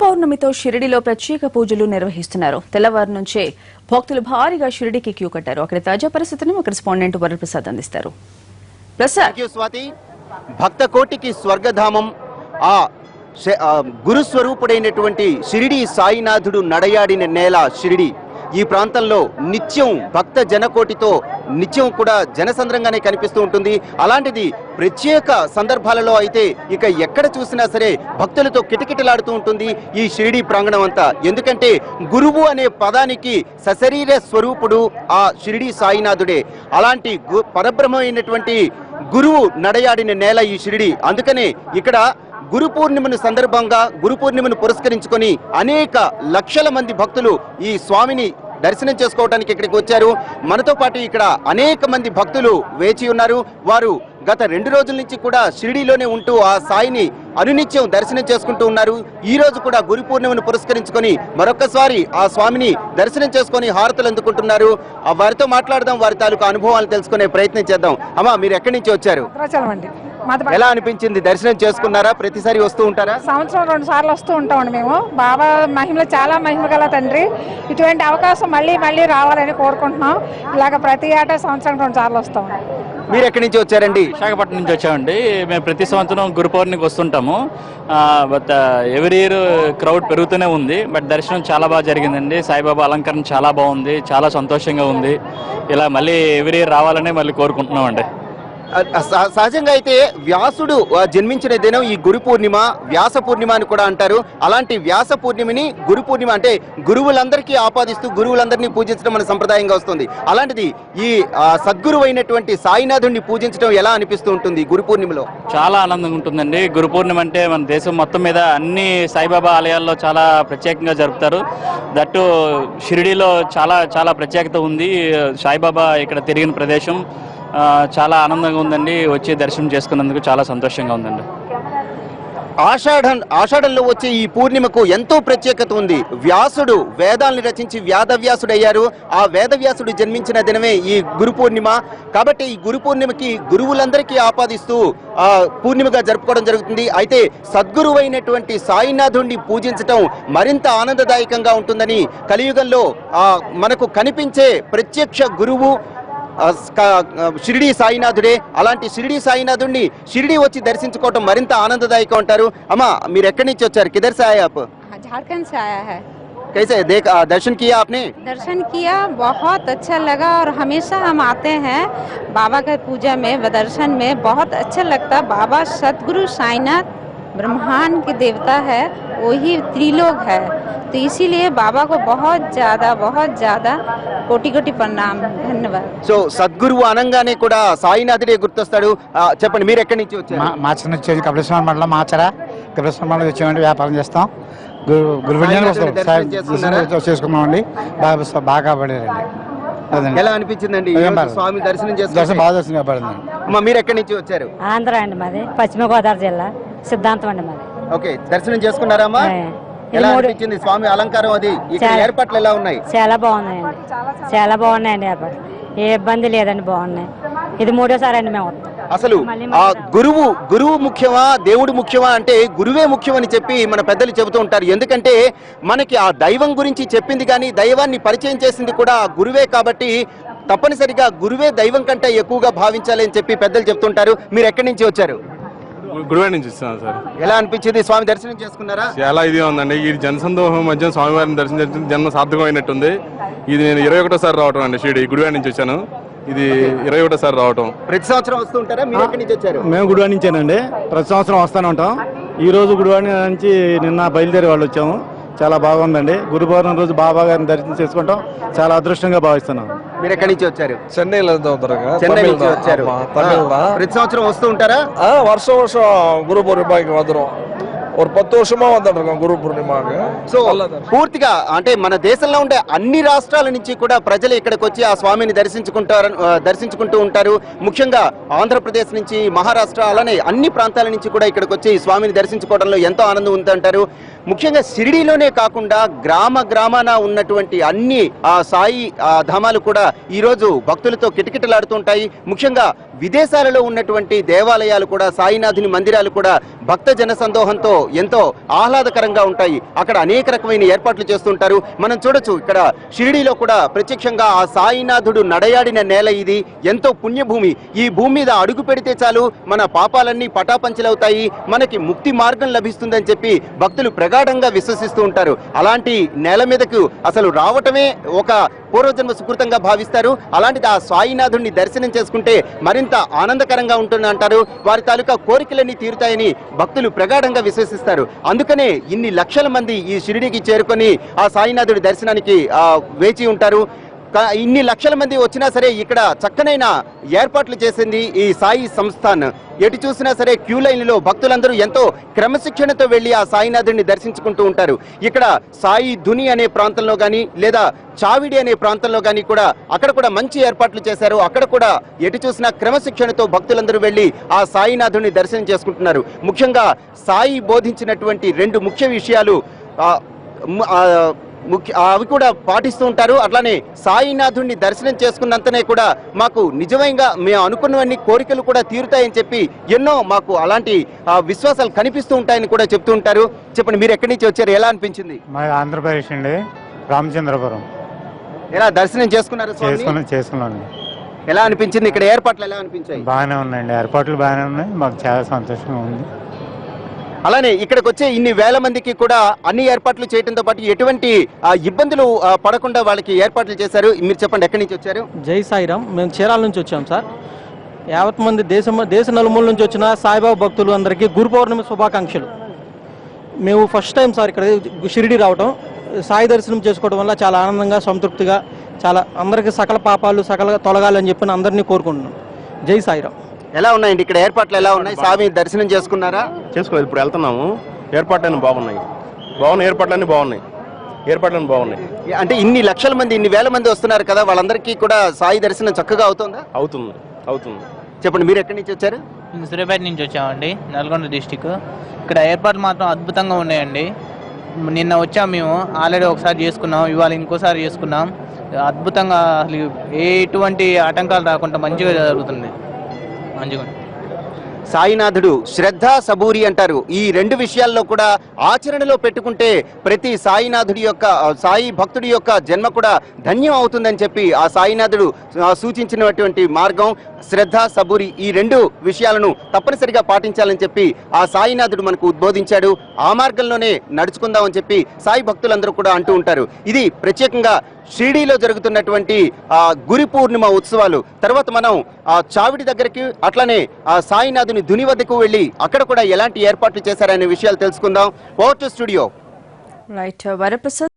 పౌర్ణమితో షిరిడిలో ప్రత్యేక పూజలు నిర్వహిస్తున్నారు. తెల్లవారు నుంచే భక్తులు భారీగా షిరిడికి క్యూ కట్టారు. అక్కడ తాజా పరిస్థితులను కరెస్పాండెంట్ వరప్రసాద్ అందిస్తారు. ప్రసాద్, స్వాతి, భక్త కోటికి స్వర్గధామం, ఆ గురుస్వరూపుడైనటువంటి షిరిడి సాయినాథుడు నడయాడిన నేల షిరిడి. ఈ ప్రాంతంలో నిత్యం భక్త జనకోటితో నిత్యం కూడా జనసంద్రంగానే కనిపిస్తూ ఉంటుంది. అలాంటిది ప్రత్యేక సందర్భాలలో అయితే ఇక ఎక్కడ చూసినా సరే భక్తులతో కిటకిటలాడుతూ ఉంటుంది ఈ షిరిడి ప్రాంగణం అంతా. ఎందుకంటే గురువు అనే పదానికి సశరీర స్వరూపుడు ఆ షిరిడి సాయినాథుడే. అలాంటి పరబ్రహ్మైనటువంటి గురువు నడయాడిన నేల ఈ షిరిడి. అందుకనే ఇక్కడ గురు పూర్ణిమను సందర్భంగా గురు పూర్ణిమను పురస్కరించుకొని అనేక లక్షల మంది భక్తులు ఈ స్వామిని దర్శనం చేసుకోవడానికి ఇక్కడికి వచ్చారు. మనతో పాటు ఇక్కడ అనేక మంది భక్తులు వేచి ఉన్నారు. వారు గత 2 రోజుల నుంచి కూడా షిరిడీలోనే ఉంటూ ఆ సాయిని అనునిత్యం దర్శనం చేసుకుంటూ ఉన్నారు. ఈ రోజు కూడా గురు పూర్ణిమను పురస్కరించుకొని మరొకసారి ఆ స్వామిని దర్శనం చేసుకొని హారతులు అందుకుంటున్నారు. వారితో మాట్లాడదాం, వారి తాలూకు అనుభవాలు తెలుసుకునే ప్రయత్నం చేద్దాం. అమ్మా, మీరు ఎక్కడి నుంచి వచ్చారు? ఎలా అనిపించింది? దర్శనం చేసుకున్నారా? ప్రతిసారి వస్తూ ఉంటారా? సంవత్సరం 2 సార్లు వస్తూ ఉంటామండి మేము. బాబా మహిమలో చాలా మహిమ గల తండ్రి. ఇటువంటి అవకాశం మళ్ళీ మళ్ళీ రావాలని కోరుకుంటున్నాం. ఇలాగ ప్రతి ఏటా సంవత్సరం 2 సార్లు వస్తాం. మీరు ఎక్కడి నుంచి వచ్చారండి? విశాఖపట్నం నుంచి వచ్చామండి. మేము ప్రతి సంవత్సరం గురు పౌర్ణమికి వస్తుంటాము. బట్ ఎవ్రీ ఇయర్ క్రౌడ్ పెరుగుతూనే ఉంది. బట్ దర్శనం చాలా బాగా జరిగిందండి. సాయిబాబా అలంకరణ చాలా బాగుంది, చాలా సంతోషంగా ఉంది. ఇలా మళ్ళీ ఎవ్రీ ఇయర్ రావాలనే మళ్ళీ కోరుకుంటున్నాం అండి. సహజంగా అయితే వ్యాసుడు జన్మించిన దినం ఈ గురు పూర్ణిమ, వ్యాస పూర్ణిమ అని కూడా అంటారు. అలాంటి వ్యాస పూర్ణిమని గురు పూర్ణిమ అంటే గురువులందరికీ ఆపాదిస్తూ గురువులందరినీ పూజించడం మన సంప్రదాయంగా వస్తుంది. అలాంటిది ఈ సద్గురువు అయినటువంటి సాయినాథుడిని పూజించడం ఎలా అనిపిస్తూ ఉంటుంది గురు పూర్ణిమలో? చాలా ఆనందంగా ఉంటుందండి. గురు పూర్ణిమ అంటే మన దేశం మొత్తం మీద అన్ని సాయిబాబా ఆలయాల్లో చాలా ప్రత్యేకంగా జరుపుతారు. దట్టు షిరిడీలో చాలా చాలా ప్రత్యేకత ఉంది. సాయిబాబా ఇక్కడ తిరిగిన ప్రదేశం చాలా ఆనందంగా ఉందండి. వచ్చి దర్శనం చేసుకున్నందుకు చాలా సంతోషంగా ఉందండి. ఆషాఢంలో వచ్చే ఈ పూర్ణిమకు ఎంతో ప్రత్యేకత ఉంది. వ్యాసుడు వేదాలను రచించి వేదవ్యాసుడు అయ్యారు. ఆ వేదవ్యాసుడు జన్మించిన దినమే ఈ గురు పూర్ణిమ. కాబట్టి ఈ గురు పూర్ణిమకి గురువులందరికీ ఆపాదిస్తూ పూర్ణిమగా జరుపుకోవడం జరుగుతుంది. అయితే సద్గురువు అయినటువంటి సాయినాథుడిని పూజించటం మరింత ఆనందదాయకంగా ఉంటుందని కలియుగంలో మనకు కనిపించే ప్రత్యక్ష గురువు షిరిడి సాయినాథుడే. అలాంటి షిరిడి సాయినాథుడిని షిరిడి వచ్చి దర్శించుకోవటం మరింత ఆనందదాయకం అంటారు. అమ్మా, మీరు ఎక్కడి నుంచి వచ్చారు? కిధర్ से आए आप? झारखंड से आया है। कैसे दर्शन किया आपने? दर्शन किया, बहुत अच्छा लगा और हमेशा हम आते हैं बाबा के पूजा में, दर्शन में बहुत अच्छा लगता। बाबा सतगुरु साईनाथ ब्रह्मांड के देवता है, वही त्रिलोक है, तो इसीलिए बाबा को बहुत ज़्यादा कोटि कोटि प्रणाम, धन्यवाद। సో సద్గురువు అనగానే కూడా సాయినాథుడే గుర్తొస్తాడు. చెప్పండి, మీరు ఎక్కడి నుంచి వచ్చారు? మాచర నుంచి వచ్చి కపిలేశ్వర మండలం మాచర కపిలేశ్వర మండలం వచ్చామండి. వ్యాపారం చేస్తాం. గురు చేసుకున్నామండి. బాగా పడేరండి. ఎలా అనిపించిందండి స్వామి దర్శనం దర్శనం? బాగా దర్శనం పడింది. మీరు ఎక్కడి నుంచి వచ్చారు? ఆంధ్ర అండి, మాది పశ్చిమ గోదావరి జిల్లా సిద్ధాంతం అండి మాది. ఓకే, దర్శనం చేసుకున్నారమ్మా? ఎలా అనిపించింది స్వామి అలంకారం? అది ఇక్కడ ఏర్పాట్లు ఎలా ఉన్నాయి? చాలా బాగున్నాయండి, చాలా బాగున్నాయండి ఏర్పాట్లు. ఏ ఇబ్బంది లేదండి, బాగున్నాయి. ఇది 3వ అండి మేము వస్తాం. అసలు ఆ గురువు ముఖ్యమా, దేవుడు ముఖ్యమా అంటే గురువే ముఖ్యమని చెప్పి మన పెద్దలు చెబుతూ ఉంటారు. ఎందుకంటే మనకి ఆ దైవం గురించి చెప్పింది కానీ దైవాన్ని పరిచయం చేసింది కూడా గురువే. కాబట్టి తప్పనిసరిగా గురువే దైవం కంటే ఎక్కువగా భావించాలి అని చెప్పి పెద్దలు చెప్తుంటారు. మీరు ఎక్కడి నుంచి వచ్చారు? గురువారి నుంచి ఇస్తున్నాను సార్. ఎలా అనిపించింది? స్వామి దర్శనం చేసుకున్నారా? చాలా ఇదిగా ఉందండి. ఈ జనసందోహం మధ్య స్వామివారిని దర్శనం చేసిన జన్మ సార్థకమైనట్టుంది. ఇది నేను 21సారి రావటం అండి. షిరిడి గుడివారి నుంచి వచ్చాను. ఇది 21సారి రావటం. ప్రతి సంవత్సరం వస్తూ ఉంటారా? మీరు ఎక్కడి నుంచి వచ్చారు? మేము గుడివారి నుంచేనండి. ప్రతి సంవత్సరం వస్తూనే ఉంటాం. ఈ రోజు గుడివారి నుంచి నిన్న బయలుదేరి వాళ్ళు వచ్చాము. చాలా బాగుందండి. గురు పౌర్ణమి రోజు బాబా గారిని దర్శనం చేసుకుంటాం చాలా అదృష్టంగా భావిస్తున్నాం. మీరు ఎక్కడి నుంచి వచ్చారు? చెన్నై నుంచి వచ్చారు. ప్రతి సంవత్సరం వస్తూ ఉంటారా? வருஷம் குரு பூர்ணிமாக்கு வந்துடும். ஒரு 10 வருஷமா வந்துட்டு గురు పూర్ణిమకి. సో పూర్తిగా అంటే మన దేశంలో ఉండే అన్ని రాష్ట్రాల నుంచి కూడా ప్రజలు ఇక్కడికి వచ్చి ఆ స్వామిని దర్శించుకుంటూ ఉంటారు. ముఖ్యంగా ఆంధ్రప్రదేశ్ నుంచి, మహారాష్ట్ర, అలానే అన్ని ప్రాంతాల నుంచి కూడా ఇక్కడికి వచ్చి స్వామిని దర్శించుకోవడంలో ఎంతో ఆనందం ఉందంటారు. ముఖ్యంగా షిరిడీలోనే కాకుండా గ్రామాన ఉన్నటువంటి అన్ని సాయి ధామాలు కూడా ఈరోజు భక్తులతో కిటకిటలాడుతుంటాయి. ముఖ్యంగా విదేశాలలో ఉన్నటువంటి దేవాలయాలు కూడా, సాయినాథుని మందిరాలు కూడా భక్త జన సందోహంతో ఎంతో ఆహ్లాదకరంగా ఉంటాయి. అక్కడ అనేక రకమైన ఏర్పాట్లు చేస్తుంటారు. మనం చూడొచ్చు ఇక్కడ షిరిడీలో కూడా ప్రత్యక్షంగా ఆ సాయినాథుడు నడయాడిన నేల ఇది. ఎంతో పుణ్యభూమి. ఈ భూమి మీద అడుగు పెడితే చాలు మన పాపాలన్నీ పటాపంచలవుతాయి, మనకి ముక్తి మార్గం లభిస్తుందని చెప్పి భక్తులు ప్రగాఢంగా విశ్వసిస్తూ ఉంటారు. అలాంటి నేల మీదకు అసలు రావటమే ఒక పూర్వజన్మ సుకృతంగా భావిస్తారు. అలాంటిది ఆ సాయినాథుడిని దర్శనం చేసుకుంటే మరింత ఆనందకరంగా ఉంటుంది అంటారు. వారి తాలూకా కోరికలన్నీ తీరుతాయని భక్తులు ప్రగాఢంగా విశ్వసిస్తారు. అందుకనే ఇన్ని లక్షల మంది ఈ షిరిడీకి చేరుకొని ఆ సాయినాథుడి దర్శనానికి వేచి ఉంటారు. ఇన్ని లక్షల మంది వచ్చినా సరే ఇక్కడ చక్కనైన ఏర్పాట్లు చేసింది ఈ సాయి సంస్థాన్. ఎటు చూసినా సరే క్యూ లైన్లో భక్తులందరూ ఎంతో క్రమశిక్షణతో వెళ్లి ఆ సాయినాథుడిని దర్శించుకుంటూ ఉంటారు. ఇక్కడ సాయి ధుని అనే ప్రాంతంలో కానీ లేదా చావిడి అనే ప్రాంతంలో కానీ కూడా అక్కడ కూడా మంచి ఏర్పాట్లు చేశారు. అక్కడ కూడా ఎటు చూసినా క్రమశిక్షణతో భక్తులందరూ వెళ్లి ఆ సాయినాథుడిని దర్శనం చేసుకుంటున్నారు. ముఖ్యంగా సాయి బోధించినటువంటి 2 ముఖ్య విషయాలు అవి కూడా పాటిస్తూ ఉంటారు. అట్లానే సాయినాథుడిని దర్శనం చేసుకున్నంతనే కూడా మాకు నిజంగా మేము అనుకున్నవన్నీ కోరికలు కూడా తీరుతాయని చెప్పి ఎన్నో మాకు అలాంటి విశ్వాసాలు కనిపిస్తూ ఉంటాయని కూడా చెప్తూ ఉంటారు. చెప్పండి, మీరు ఎక్కడి నుంచి వచ్చారు, ఎలా అనిపించింది? మా ఆంధ్రప్రదేశ్ అండి, రామచంద్రపురం. ఎలా దర్శనం చేసుకున్నారు? చేసుకున్నాను. ఎలా అనిపించింది? ఇక్కడ ఏర్పాట్లు ఎలా అనిపించాయి? బాగానే ఉన్నాయండి, ఏర్పాట్లు బాగానే ఉన్నాయి. మాకు చాలా సంతోషంగా ఉంది. అలానే ఇక్కడికి వచ్చే ఇన్ని వేల మందికి కూడా అన్ని ఏర్పాట్లు చేయడంతో పాటు ఎటువంటి ఇబ్బందులు పడకుండా వాళ్ళకి ఏర్పాట్లు చేశారు. మీరు చెప్పండి, ఎక్కడి నుంచి వచ్చారు? జై సాయిరామ్. మేము చీరాల నుంచి వచ్చాం సార్. యావత్ మంది దేశ నలుమూల నుంచి వచ్చిన సాయిబాబా భక్తులు అందరికీ గురు పౌర్ణమి శుభాకాంక్షలు. మేము ఫస్ట్ టైం సార్ ఇక్కడ షిరిడి రావడం, సాయి దర్శనం చేసుకోవడం వల్ల చాలా ఆనందంగా సంతృప్తిగా చాలా అందరికీ సకల పాపాలు తొలగాలని చెప్పి అందరినీ కోరుకుంటున్నాం. జై సాయిరామ్. ఎలా ఉన్నాయండి ఇక్కడ ఏర్పాట్లు? ఎలా ఉన్నాయి? స్వామి దర్శనం చేసుకున్నారా? చేసుకోవాలి, ఇప్పుడు వెళ్తున్నాము. ఏర్పాట్లన్నీ బాగున్నాయి. ఏర్పాట్లన్నీ బాగున్నాయి. అంటే ఇన్ని లక్షల మంది, ఇన్ని వేల మంది వస్తున్నారు కదా, వాళ్ళందరికీ కూడా సాయి దర్శనం చక్కగా అవుతుందా? అవుతుంది. చెప్పండి, మీరు ఎక్కడి నుంచి వచ్చారు? సూర్యాపేట నుంచి వచ్చామండి, నల్గొండ డిస్టిక్. ఇక్కడ ఏర్పాట్లు మాత్రం అద్భుతంగా ఉన్నాయండి. నిన్న వచ్చాము మేము, ఆల్రెడీ ఒకసారి చేసుకున్నాం, ఇవాళ ఇంకోసారి చేసుకున్నాం. అద్భుతంగా అసలు ఎటువంటి ఆటంకాలు రాకుండా మంచిగా జరుగుతుంది. సాయినాథుడు శ్రద్ధ సబూరి అంటారు. ఈ 2 విషయాల్లో కూడా ఆచరణలో పెట్టుకుంటే ప్రతి సాయినాథుడి యొక్క సాయి భక్తుడి యొక్క జన్మ కూడా ధన్యం అవుతుందని చెప్పి ఆ సాయినాథుడు సూచించినటువంటి మార్గం శ్రద్ధ సబూరి. ఈ 2 విషయాలను తప్పనిసరిగా పాటించాలని చెప్పి ఆ సాయినాథుడు మనకు ఉద్బోధించాడు. ఆ మార్గంలోనే నడుచుకుందామని చెప్పి సాయి భక్తులందరూ కూడా అంటూ ఉంటారు. ఇది ప్రత్యేకంగా షిరిడీలో జరుగుతున్నటువంటి గురి పూర్ణిమ ఉత్సవాలు. తర్వాత మనం చావిడి దగ్గరికి అట్లానే సాయినాథుని ధుని వద్దకు వెళ్ళి అక్కడ కూడా ఎలాంటి ఏర్పాట్లు చేశారనే విషయాలు తెలుసుకుందాం. Over to studio. Right Varaprasad.